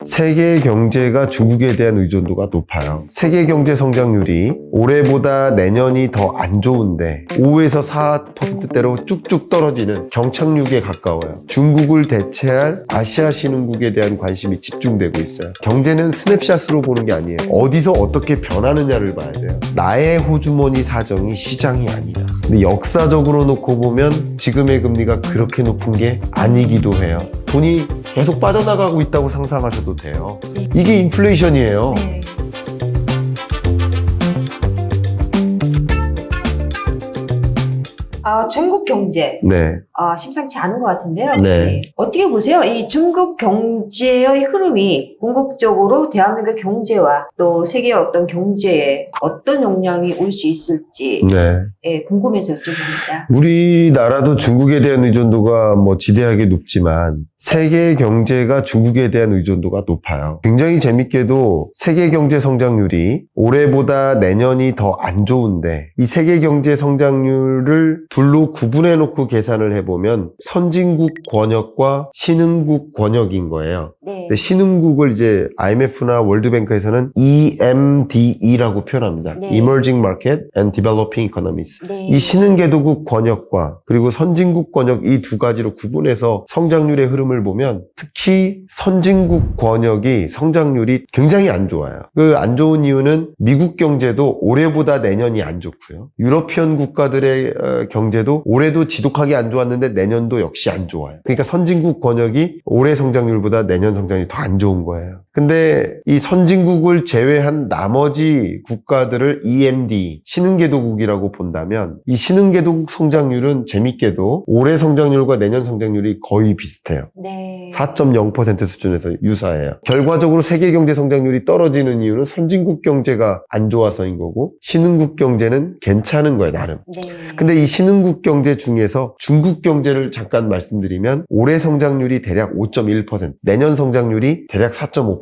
세계 경제가 중국에 대한 의존도가 높아요. 세계 경제 성장률이 올해보다 내년이 더 안 좋은데 5에서 4%대로 쭉쭉 떨어지는 경착륙에 가까워요. 중국을 대체할 아시아 신흥국에 대한 관심이 집중되고 있어요. 경제는 스냅샷으로 보는 게 아니에요. 어디서 어떻게 변하느냐를 봐야 돼요. 나의 호주머니 사정이 시장이 아니다. 근데 역사적으로 놓고 보면 지금의 금리가 그렇게 높은 게 아니기도 해요. 돈이 계속 빠져나가고 있다고 상상하셔도 돼요. 이게 인플레이션이에요. 네. 중국 경제 네. 심상치 않은 것 같은데요. 네. 어떻게 보세요? 이 중국 경제의 흐름이 궁극적으로 대한민국의 경제와 또 세계의 어떤 경제에 어떤 영향이 올 수 있을지 네. 궁금해서 여쭤봅니다. 우리나라도 중국에 대한 의존도가 지대하게 높지만 세계 경제가 중국에 대한 의존도가 높아요. 굉장히 재밌게도 세계 경제 성장률이 올해보다 내년이 더 안 좋은데 이 세계 경제 성장률을 둘로 구분해 놓고 계산을 해보면 선진국 권역과 신흥국 권역인 거예요. 네. 근데 신흥국을 이제 IMF나 월드뱅크에서는 EMDE라고 표현합니다. 네. Emerging Market and Developing Economies. 네. 이 신흥개도국 권역과 그리고 선진국 권역 이 두 가지로 구분해서 성장률의 흐름을 보면 특히 선진국 권역이 성장률이 굉장히 안 좋아요. 그 안 좋은 이유는 미국 경제도 올해보다 내년이 안 좋고요. 유러피언 국가들의 경제도 올해도 지독하게 안 좋았는데 내년도 역시 안 좋아요. 그러니까 선진국 권역이 올해 성장률보다 내년 성장률이 더 안 좋은 거예요. 근데 이 선진국을 제외한 나머지 국가들을 EMD, 신흥개도국이라고 본다면 이 신흥개도국 성장률은 재밌게도 올해 성장률과 내년 성장률이 거의 비슷해요. 네. 4.0% 수준에서 유사해요. 결과적으로 세계 경제 성장률이 떨어지는 이유는 선진국 경제가 안 좋아서인 거고 신흥국 경제는 괜찮은 거예요, 나름. 네. 근데 이 신흥국 경제 중에서 중국 경제를 잠깐 말씀드리면 올해 성장률이 대략 5.1%, 내년 성장률이 대략 4.5%,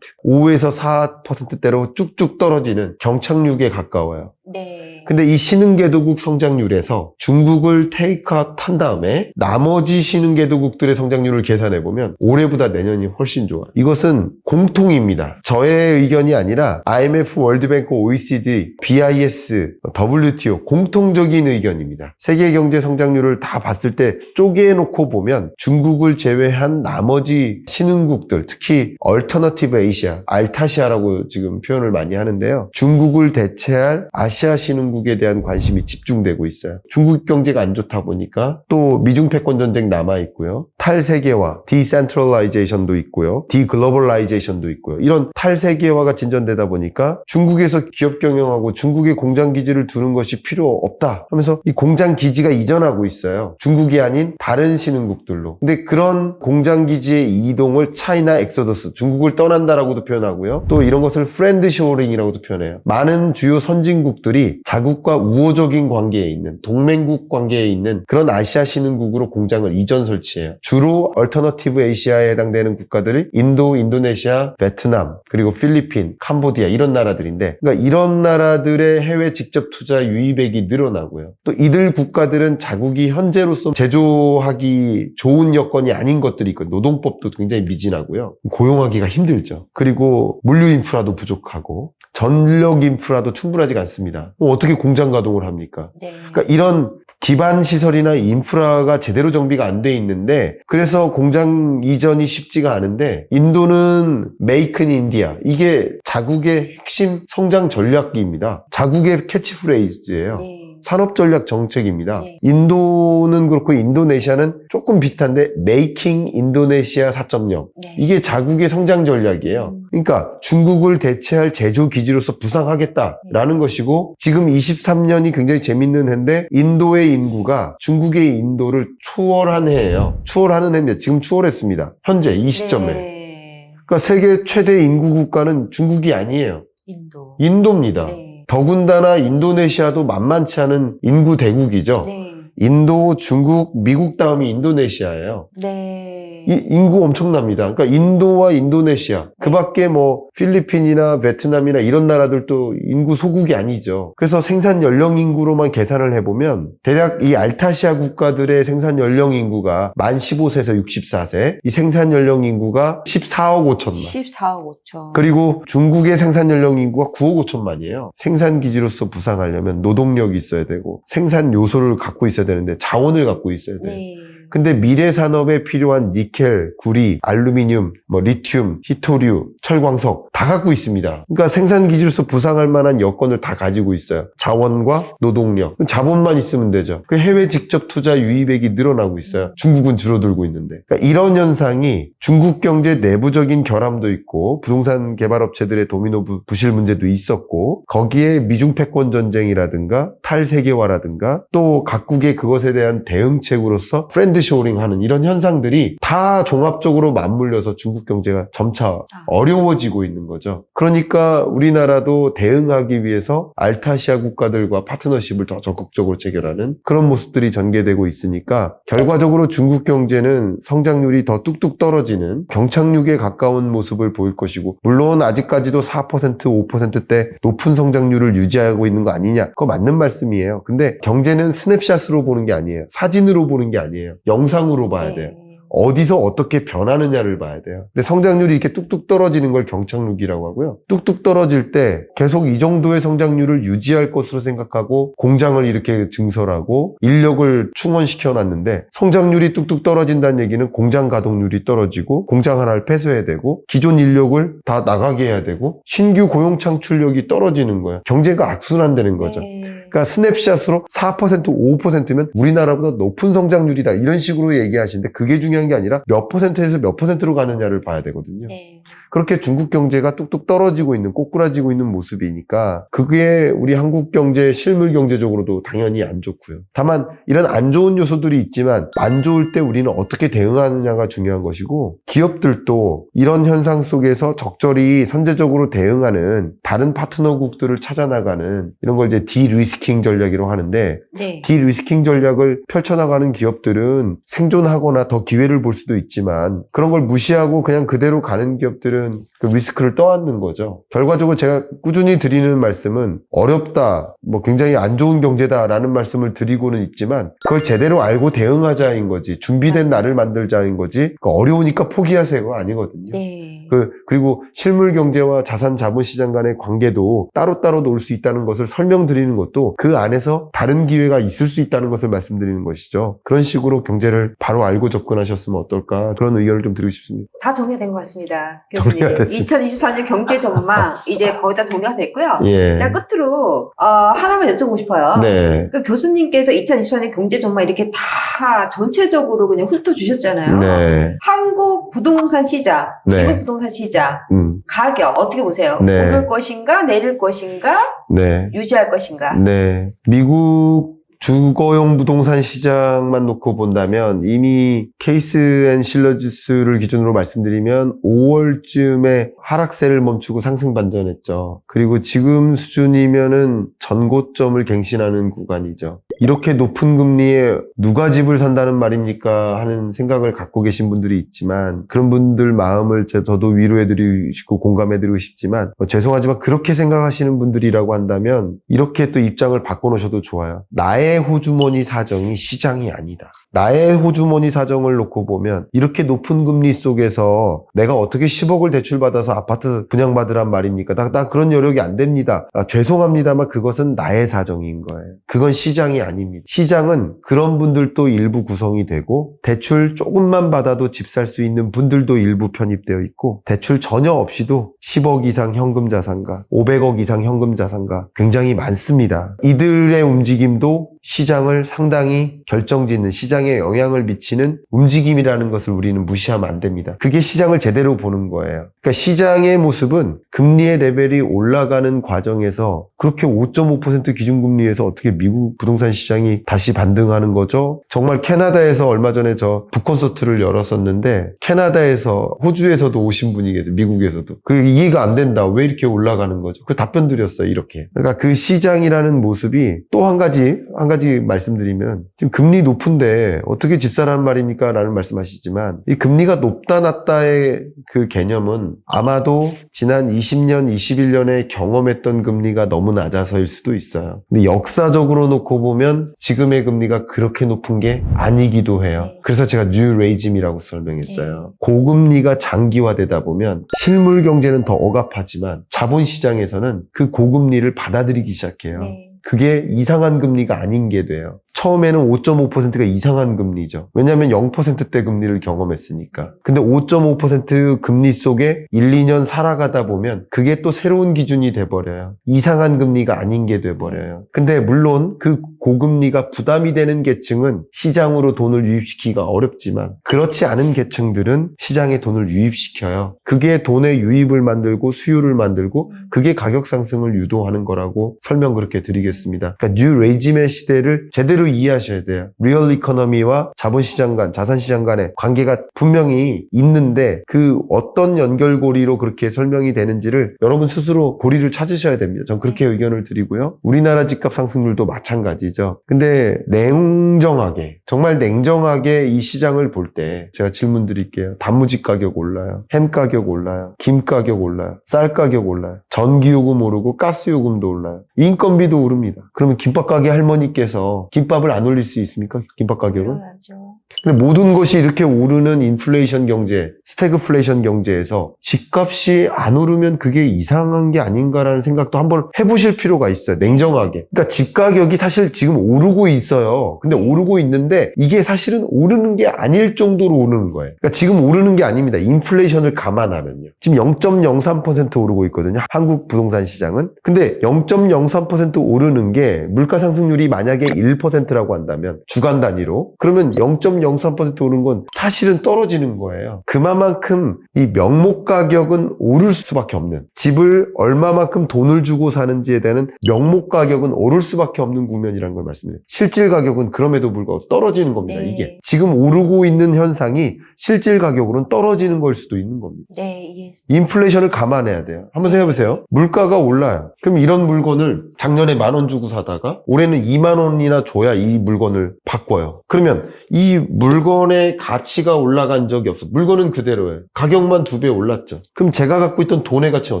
5에서 4%대로 쭉쭉 떨어지는 경착륙에 가까워요. 네. 근데 이 신흥개도국 성장률에서 중국을 테이크아웃 한 다음에 나머지 신흥개도국들의 성장률을 계산해보면 올해보다 내년이 훨씬 좋아요. 이것은 공통입니다. 저의 의견이 아니라 IMF, 월드뱅크, OECD, BIS, WTO 공통적인 의견입니다. 세계 경제 성장률을 다 봤을 때 쪼개놓고 보면 중국을 제외한 나머지 신흥국들, 특히 얼터너티브 에이시아, 알타시아라고 지금 표현을 많이 하는데요. 중국을 대체할 아시아 신흥국에 대한 관심이 집중되고 있어요. 중국 경제가 안 좋다 보니까 또 미중 패권 전쟁 남아 있고요. 탈세계화, 디센트럴라이제이션도 있고요. 디글로벌라이제이션도 있고요. 이런 탈세계화가 진전되다 보니까 중국에서 기업 경영하고 중국의 공장 기지를 두는 것이 필요 없다 하면서 이 공장 기지가 이전하고 있어요. 중국이 아닌 다른 신흥국들로. 근데 그런 공장 기지의 이동을 차이나 엑소더스, 중국을 떠난다라고도 표현하고요. 또 이런 것을 프렌드 쇼어링이라고도 표현해요. 많은 주요 선진국들이 자국과 우호적인 관계에 있는, 동맹국 관계에 있는 그런 아시아 신흥국으로 공장을 이전 설치해요. 주로 얼터너티브 에이시아에 해당되는 국가들이 인도, 인도네시아, 베트남, 그리고 필리핀, 캄보디아 이런 나라들인데, 그러니까 이런 나라들의 해외 직접 투자 유입액이 늘어나고요. 또 이들 국가들은 자국이 현재로서 제조하기 좋은 여건이 아닌 것들이 있고 노동법도 굉장히 미진하고요. 고용하기가 힘들죠. 그리고 물류 인프라도 부족하고 전력 인프라도 충분하지가 않습니다. 어떻게 공장 가동을 합니까? 네. 그러니까 이런 기반 시설이나 인프라가 제대로 정비가 안 돼 있는데 그래서 공장 이전이 쉽지가 않은데 인도는 메이크 인 인디아 이게 자국의 핵심 성장 전략기입니다. 자국의 캐치프레이즈예요. 네. 산업전략 정책입니다. 네. 인도는 그렇고 인도네시아는 조금 비슷한데 메이킹 인도네시아 4.0 네. 이게 자국의 성장 전략이에요. 그러니까 중국을 대체할 제조 기지로서 부상하겠다라는 것이고 지금 23년이 굉장히 재밌는 해인데 인도의 인구가 중국의 인도를 추월한 해예요. 추월하는 해입니다. 지금 추월했습니다. 현재 이 시점에. 네. 그러니까 세계 최대 인구 국가는 중국이 아니에요. 인도. 인도입니다. 네. 더군다나 인도네시아도 만만치 않은 인구 대국이죠. 네. 인도, 중국, 미국 다음이 인도네시아예요. 네. 네. 이 인구 엄청납니다. 그러니까 인도와 인도네시아, 그 밖에 뭐 필리핀이나 베트남이나 이런 나라들도 인구 소국이 아니죠. 그래서 생산 연령 인구로만 계산을 해보면 대략 이 알타시아 국가들의 생산 연령 인구가 만 15세에서 64세, 이 생산 연령 인구가 14억 5천만. 14억 5천. 그리고 중국의 생산 연령 인구가 9억 5천만이에요. 생산 기지로서 부상하려면 노동력이 있어야 되고 생산 요소를 갖고 있어야 되는데 자원을 갖고 있어야 돼요. 네. 근데 미래 산업에 필요한 니켈, 구리, 알루미늄, 뭐 리튬, 히토류, 철광석 다 갖고 있습니다. 그러니까 생산 기지로서 부상할 만한 여건을 다 가지고 있어요. 자원과 노동력, 자본만 있으면 되죠. 그 해외 직접 투자 유입액이 늘어나고 있어요. 중국은 줄어들고 있는데. 그러니까 이런 현상이 중국 경제 내부적인 결함도 있고 부동산 개발업체들의 도미노 부실 문제도 있었고 거기에 미중 패권 전쟁이라든가 탈세계화라든가 또 각국의 그것에 대한 대응책으로서 프렌드 쇼링하는 이런 현상들이 다 종합적으로 맞물려서 중국 경제가 점차 어려워지고 있는 거죠. 그러니까 우리나라도 대응하기 위해서 알타시아 국가들과 파트너십을 더 적극적으로 체결하는 그런 모습들이 전개되고 있으니까 결과적으로 중국 경제는 성장률이 더 뚝뚝 떨어지는 경착륙에 가까운 모습을 보일 것이고 물론 아직까지도 4%, 5%대 높은 성장률을 유지하고 있는 거 아니냐 그거 맞는 말씀이에요. 근데 경제는 스냅샷으로 보는 게 아니에요. 사진으로 보는 게 아니에요. 영상으로 봐야 돼요. 어디서 어떻게 변하느냐를 봐야 돼요. 근데 성장률이 이렇게 뚝뚝 떨어지는 걸 경착륙이라고 하고요. 뚝뚝 떨어질 때 계속 이 정도의 성장률을 유지할 것으로 생각하고 공장을 이렇게 증설하고 인력을 충원시켜 놨는데 성장률이 뚝뚝 떨어진다는 얘기는 공장 가동률이 떨어지고 공장 하나를 폐쇄해야 되고 기존 인력을 다 나가게 해야 되고 신규 고용 창출력이 떨어지는 거예요. 경제가 악순환되는 거죠. 그러니까 스냅샷으로 4%, 5%면 우리나라보다 높은 성장률이다. 이런 식으로 얘기하시는데 그게 중요한 게 아니라 몇 퍼센트에서 몇 퍼센트로 가느냐를 봐야 되거든요. 네. 그렇게 중국 경제가 뚝뚝 떨어지고 있는, 꼬꾸라지고 있는 모습이니까 그게 우리 한국 경제, 실물 경제적으로도 당연히 안 좋고요. 다만 이런 안 좋은 요소들이 있지만 안 좋을 때 우리는 어떻게 대응하느냐가 중요한 것이고 기업들도 이런 현상 속에서 적절히 선제적으로 대응하는 다른 파트너국들을 찾아나가는 이런 걸 이제 디리스킹 전략이라고 하는데 네. 디리스킹 전략을 펼쳐나가는 기업들은 생존하거나 더 기회를 볼 수도 있지만 그런 걸 무시하고 그냥 그대로 가는 기업들은 그 리스크를 떠안는 거죠. 결과적으로 제가 꾸준히 드리는 말씀은 어렵다, 뭐 굉장히 안 좋은 경제다라는 말씀을 드리고는 있지만 그걸 제대로 알고 대응하자인 거지 준비된 맞아요. 나를 만들자인 거지 어려우니까 포기하세요가 아니거든요. 네. 그리고 실물 경제와 자산 자본 시장 간의 관계도 따로따로 놓을 수 있다는 것을 설명드리는 것도 그 안에서 다른 기회가 있을 수 있다는 것을 말씀드리는 것이죠. 그런 식으로 경제를 바로 알고 접근하셨으면 어떨까 그런 의견을 좀 드리고 싶습니다. 다 정리된 것 같습니다. 교수님. 정리가 됐습니다. 2024년 경제 전망 이제 거의 다 정리가 됐고요. 예. 자, 끝으로 하나만 여쭤보고 싶어요. 네. 그 교수님께서 2024년 경제 전망 이렇게 다 전체적으로 그냥 훑어주셨잖아요. 네. 한국 부동산 시장, 네. 미국 부동산 시장, 음. 가격 어떻게 보세요? 네. 오를 것인가, 내릴 것인가, 네. 유지할 것인가? 네. 미국 주거용 부동산 시장만 놓고 본다면 이미 케이스 앤 실러 지수를 기준으로 말씀드리면 5월쯤에 하락세를 멈추고 상승 반전했죠. 그리고 지금 수준이면은 전고점을 갱신하는 구간이죠. 이렇게 높은 금리에 누가 집을 산다는 말입니까 하는 생각을 갖고 계신 분들이 있지만 그런 분들 마음을 저도 위로해드리고 싶고 공감해드리고 싶지만 죄송하지만 그렇게 생각하시는 분들이라고 한다면 이렇게 또 입장을 바꿔놓으셔도 좋아요. 나의 호주머니 사정이 시장이 아니다. 나의 호주머니 사정을 놓고 보면 이렇게 높은 금리 속에서 내가 어떻게 10억을 대출받아서 아파트 분양받으란 말입니까? 나 그런 여력이 안 됩니다. 죄송합니다만 그것은 나의 사정인 거예요. 그건 시장이 아닙니다. 시장은 그런 분들도 일부 구성이 되고 대출 조금만 받아도 집 살 수 있는 분들도 일부 편입되어 있고 대출 전혀 없이도 10억 이상 현금 자산가, 500억 이상 현금 자산가 굉장히 많습니다. 이들의 움직임도 시장을 상당히 결정짓는 시장에 영향을 미치는 움직임이라는 것을 우리는 무시하면 안 됩니다. 그게 시장을 제대로 보는 거예요. 그러니까 시장의 모습은 금리의 레벨이 올라가는 과정에서 그렇게 5.5% 기준금리에서 어떻게 미국 부동산 시장이 다시 반등하는 거죠? 정말 캐나다에서 얼마 전에 저 북콘서트를 열었었는데 캐나다에서 호주에서도 오신 분이 계세요. 미국에서도. 그 이해가 안 된다. 왜 이렇게 올라가는 거죠? 그 답변 드렸어요. 이렇게. 그러니까 그 시장이라는 모습이 또 한 가지 말씀드리면 지금 금리 높은데 어떻게 집 사라는 말입니까? 라는 말씀하시지만 이 금리가 높다 낮다의 그 개념은 아마도 지난 20년, 21년에 경험했던 금리가 너무 낮아서일 수도 있어요. 근데 역사적으로 놓고 보면 지금의 금리가 그렇게 높은 게 아니기도 해요. 그래서 제가 뉴 레이짐이라고 설명했어요. 고금리가 장기화되다 보면 실물 경제는 더 억압하지만 자본시장에서는 그 고금리를 받아들이기 시작해요. 그게 이상한 금리가 아닌 게 돼요. 처음에는 5.5%가 이상한 금리죠. 왜냐하면 0%대 금리를 경험했으니까. 근데 5.5% 금리 속에 1, 2년 살아가다 보면 그게 또 새로운 기준이 돼버려요. 이상한 금리가 아닌 게 돼버려요. 근데 물론 그 고금리가 부담이 되는 계층은 시장으로 돈을 유입시키기가 어렵지만 그렇지 않은 계층들은 시장에 돈을 유입시켜요. 그게 돈의 유입을 만들고 수요를 만들고 그게 가격 상승을 유도하는 거라고 설명 그렇게 드리겠습니다. 그러니까 뉴 레이짐의 시대를 제대로 이해하셔야 돼요. 리얼 이코노미와 자본시장 간, 자산시장 간의 관계가 분명히 있는데 그 어떤 연결고리로 그렇게 설명이 되는지를 여러분 스스로 고리를 찾으셔야 됩니다. 전 그렇게 의견을 드리고요. 우리나라 집값 상승률도 마찬가지죠. 근데 냉정하게, 정말 냉정하게 이 시장을 볼 때 제가 질문 드릴게요. 단무지 가격 올라요. 햄 가격 올라요. 김 가격 올라요. 쌀 가격 올라요. 전기요금 오르고 가스요금도 올라요. 인건비도 오릅니다. 그러면 김밥 가게 할머니께서 김밥을 안 올릴 수 있습니까? 김밥 가격은? 그래야죠. 근데 모든 것이 이렇게 오르는 인플레이션 경제, 스태그플레이션 경제에서 집값이 안 오르면 그게 이상한 게 아닌가라는 생각도 한번 해보실 필요가 있어요. 냉정하게. 그러니까 집 가격이 사실 지금 오르고 있어요. 근데 오르고 있는데 이게 사실은 오르는 게 아닐 정도로 오르는 거예요. 그러니까 지금 오르는 게 아닙니다. 인플레이션을 감안하면요. 지금 0.03% 오르고 있거든요. 한국 부동산 시장은. 근데 0.03% 오르는 게 물가 상승률이 만약에 1%라고 한다면 주간 단위로 그러면 0.03% 오른 건 사실은 떨어지는 거예요. 그만큼 이 명목 가격은 오를 수밖에 없는 집을 얼마만큼 돈을 주고 사는지에 대한 명목 가격은 오를 수밖에 없는 국면이라는 걸 말씀드려요. 실질 가격은 그럼에도 불구하고 떨어지는 겁니다. 이게 지금 오르고 있는 현상이 실질 가격으로는 떨어지는 걸 수도 있는 겁니다. 네, 이해했습니다. 인플레이션을 감안해야 돼요. 한번 생각해보세요. 물가가 올라요. 그럼 이런 물건을 작년에 10,000원 주고 사다가 올해는 20,000원이나 줘야 이 물건을 바꿔요. 그러면 이 물건의 가치가 올라간 적이 없어. 물건은 그대로예요. 가격만 2배 올랐죠. 그럼 제가 갖고 있던 돈의 가치는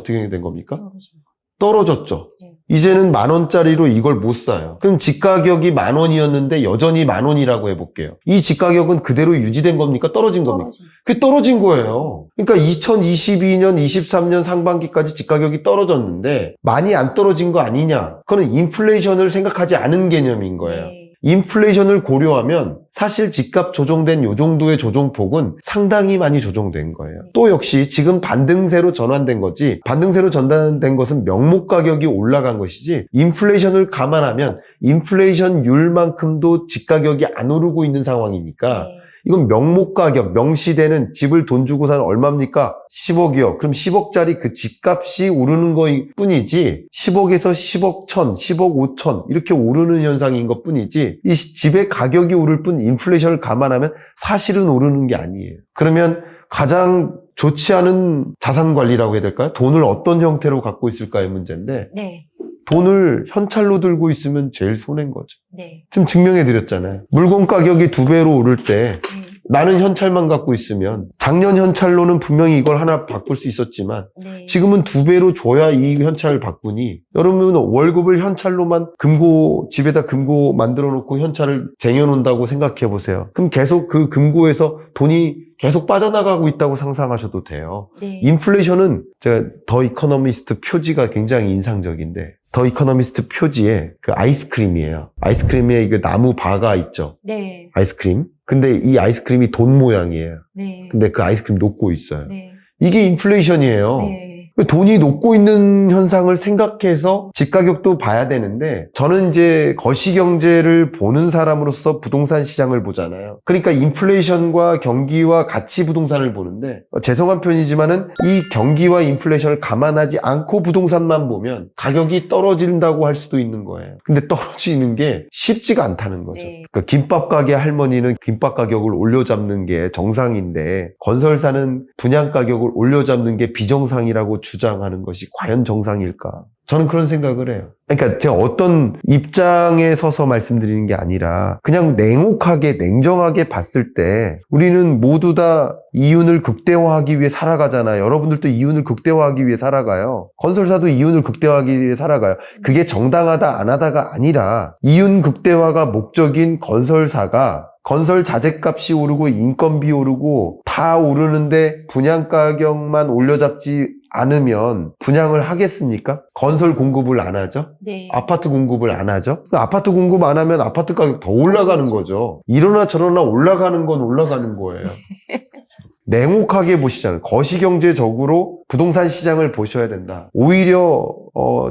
어떻게 된 겁니까? 떨어졌죠. 이제는 10,000원짜리로 이걸 못 사요. 그럼 집가격이 10,000원이었는데 여전히 10,000원이라고 해볼게요. 이 집가격은 그대로 유지된 겁니까? 떨어진 겁니까? 그게 떨어진 거예요. 그러니까 2022년, 23년 상반기까지 집가격이 떨어졌는데 많이 안 떨어진 거 아니냐? 그거는 인플레이션을 생각하지 않은 개념인 거예요. 인플레이션을 고려하면 사실 집값 조정된 요 정도의 조정폭은 상당히 많이 조정된 거예요. 또 역시 지금 반등세로 전환된 거지, 반등세로 전환된 것은 명목 가격이 올라간 것이지 인플레이션을 감안하면 인플레이션율만큼도 집가격이 안 오르고 있는 상황이니까 이건 명목 가격, 명시되는 집을 돈 주고 사는 얼마입니까? 10억이요. 그럼 10억짜리 그 집값이 오르는 거일 뿐이지 10억에서 10억 1천, 10억 5천 이렇게 오르는 현상인 것 뿐이지 이 집의 가격이 오를 뿐 인플레이션을 감안하면 사실은 오르는 게 아니에요. 그러면 가장 좋지 않은 자산 관리라고 해야 될까요? 돈을 어떤 형태로 갖고 있을까의 문제인데 돈을 현찰로 들고 있으면 제일 손해인 거죠. 지금 증명해 드렸잖아요. 물건 가격이 2배로 오를 때 나는 현찰만 갖고 있으면 작년 현찰로는 분명히 이걸 하나 바꿀 수 있었지만 지금은 2배로 줘야 이 현찰을 바꾸니 여러분 월급을 현찰로만 집에다 금고 만들어 놓고 현찰을 쟁여놓는다고 생각해 보세요. 그럼 계속 그 금고에서 돈이 계속 빠져나가고 있다고 상상하셔도 돼요. 인플레이션은 제가 더 이코노미스트 표지가 굉장히 인상적인데 더 이코노미스트 표지에 그 아이스크림이에요. 아이스크림에 이거 나무 바가 있죠. 아이스크림. 근데 이 아이스크림이 돈 모양이에요. 근데 그 아이스크림 녹고 있어요. 이게 인플레이션이에요. 돈이 녹고 있는 현상을 생각해서 집 가격도 봐야 되는데 저는 이제 거시경제를 보는 사람으로서 부동산 시장을 보잖아요. 그러니까 인플레이션과 경기와 같이 부동산을 보는데 죄송한 편이지만은 이 경기와 인플레이션을 감안하지 않고 부동산만 보면 가격이 떨어진다고 할 수도 있는 거예요. 근데 떨어지는 게 쉽지가 않다는 거죠. 네. 그러니까 김밥 가게 할머니는 김밥 가격을 올려잡는 게 정상인데 건설사는 분양 가격을 올려잡는 게 비정상이라고 주장하는 것이 과연 정상일까? 저는 그런 생각을 해요. 그러니까 제가 어떤 입장에 서서 말씀드리는 게 아니라 그냥 냉혹하게 냉정하게 봤을 때 우리는 모두 다 이윤을 극대화하기 위해 살아가잖아요. 여러분들도 이윤을 극대화하기 위해 살아가요. 건설사도 이윤을 극대화하기 위해 살아가요. 그게 정당하다 안 하다가 아니라 이윤 극대화가 목적인 건설사가 건설 자재값이 오르고 인건비 오르고 다 오르는데 분양 가격만 올려잡지 않으면 분양을 하겠습니까? 건설 공급을 안 하죠? 네. 아파트 공급을 안 하죠? 아파트 공급 안 하면 아파트 가격 더 올라가는 거죠. 이러나 저러나 올라가는 건 올라가는 거예요. 냉혹하게 보시잖아요. 거시경제적으로 부동산 시장을 보셔야 된다. 오히려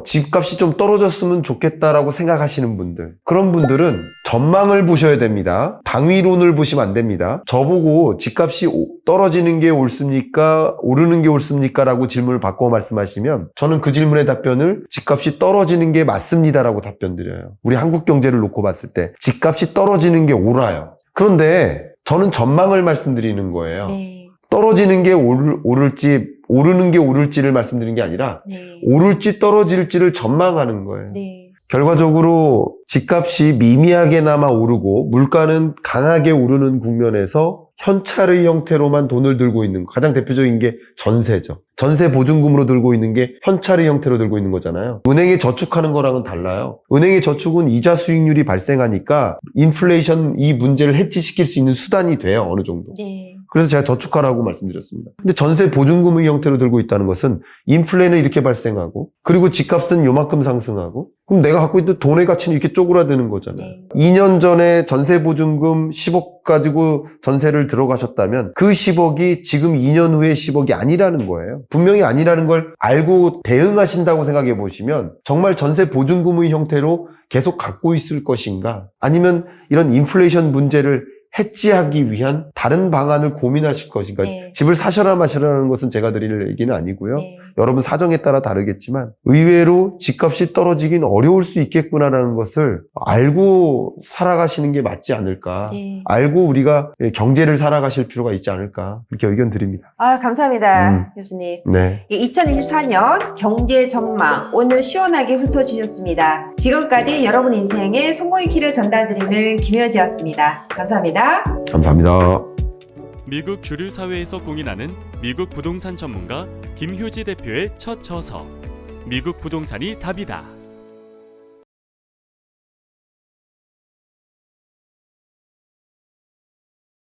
집값이 좀 떨어졌으면 좋겠다라고 생각하시는 분들, 그런 분들은 전망을 보셔야 됩니다. 당위론을 보시면 안 됩니다. 저보고 집값이 떨어지는 게 옳습니까? 오르는 게 옳습니까? 라고 질문을 바꿔 말씀하시면 저는 그 질문의 답변을 집값이 떨어지는 게 맞습니다라고 답변 드려요. 우리 한국 경제를 놓고 봤을 때 집값이 떨어지는 게 옳아요. 그런데 저는 전망을 말씀드리는 거예요. 네. 떨어지는 게 오를지 오르는 게 오를지를 말씀드리는 게 아니라 네. 오를지 떨어질지를 전망하는 거예요. 네. 결과적으로 집값이 미미하게나마 오르고 물가는 강하게 오르는 국면에서 현찰의 형태로만 돈을 들고 있는 거. 가장 대표적인 게 전세죠. 전세 보증금으로 들고 있는 게 현찰의 형태로 들고 있는 거잖아요. 은행에 저축하는 거랑은 달라요. 은행의 저축은 이자 수익률이 발생하니까 인플레이션 이 문제를 해치시킬 수 있는 수단이 돼요. 어느 정도. 네. 그래서 제가 저축하라고 말씀드렸습니다. 근데 전세 보증금의 형태로 들고 있다는 것은 인플레는 이렇게 발생하고 그리고 집값은 요만큼 상승하고 그럼 내가 갖고 있는 돈의 가치는 이렇게 쪼그라드는 거잖아요. 네. 2년 전에 전세 보증금 10억 가지고 전세를 들어가셨다면 그 10억이 지금 2년 후에 10억이 아니라는 거예요. 분명히 아니라는 걸 알고 대응하신다고 생각해 보시면 정말 전세 보증금의 형태로 계속 갖고 있을 것인가? 아니면 이런 인플레이션 문제를 해지하기 위한 다른 방안을 고민하실 것인가. 네. 집을 사셔라 마시라는 것은 제가 드릴 얘기는 아니고요. 네. 여러분 사정에 따라 다르겠지만 의외로 집값이 떨어지긴 어려울 수 있겠구나라는 것을 알고 살아가시는 게 맞지 않을까. 네. 알고 우리가 경제를 살아가실 필요가 있지 않을까. 이렇게 의견 드립니다. 아, 감사합니다. 교수님. 네. 2024년 경제 전망 오늘 시원하게 훑어주셨습니다. 지금까지 여러분 인생의 성공의 길을 전달드리는 김효지였습니다. 감사합니다. 감사합니다. 미국 주류 사회에서 공인하는 미국 부동산 전문가 김효지 대표의 첫 저서 미국 부동산이 답이다.